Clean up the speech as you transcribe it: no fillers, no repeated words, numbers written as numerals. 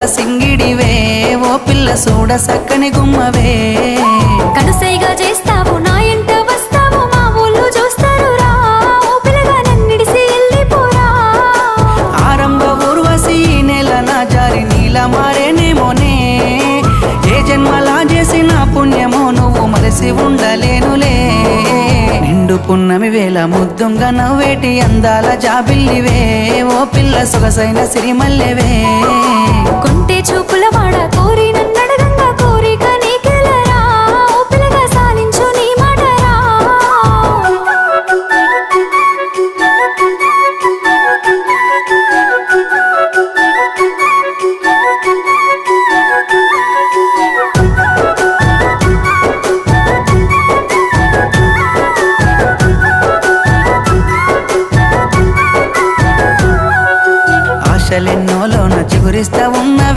సింగిడివే ఓ పిల్ల సూడ సక్కని గుమ్మవే కనుసైగా చేస్తావు నా ఇంట వస్తావు మా ఊళ్ళు చూస్తారు రా ఓ పిల్లగా నన్నిడిసి వెళ్ళిపోరా ఆరంభ ఊర్వశి నెల నా జారి నీల మారేనేమోనే ఏ జన్మలా చేసిన పుణ్యమో నువ్వు మరసి ఉండలేనులే నిండు పున్నమి వేళ ముద్దుంగా నవ్వేటి అందాల జాబిల్లివే ఓ పిల్ల సొగసైన సిరిమల్లెవే